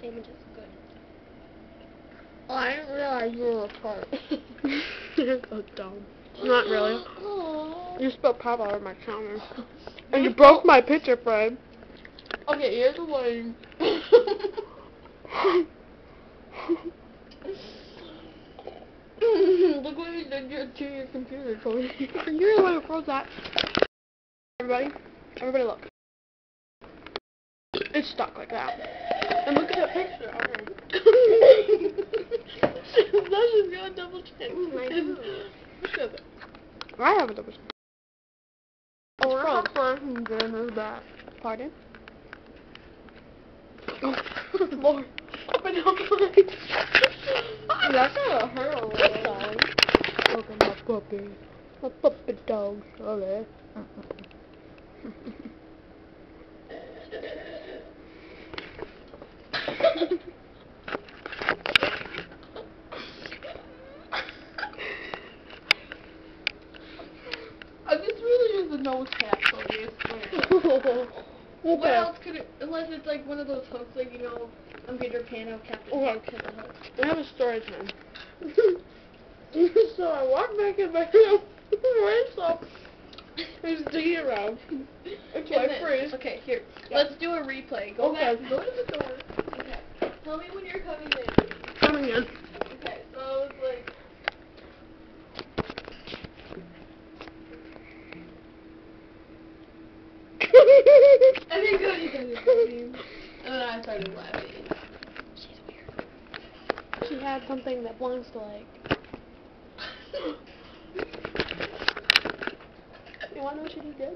Sandwich is good. Oh, I didn't realize you were a part. You're so dumb. Not really. Aww. You spilled pop all over my counter. And you broke my picture frame. Okay, here's the one. Look what you did to your computer, Cody. You're the one who froze that. Everybody look. It's stuck like that. And look at that picture. That's just got a double chin. I have a double chin. Oh, we're not frozen in back. Pardon? Oh, Lord. Open up, please. That's gonna hurt a little. Look at my puppy. My puppy dog, Charlie. This really is a nose tap, Cody, I swear. What else could it, unless it's like one of those hooks, like, you know, on Peter Pan, how Captain Hook has a hook. We have a story time. So I walked back in my room, right, so there's digging around. It's my freeze. Okay, here, let's do a replay. Go back, go to the door. Okay, tell me when you're coming in. Coming in. Okay, so it's like... I think Cody said it funny. And then I started laughing. She's weird. She had something that belongs to like... You wanna know what she did?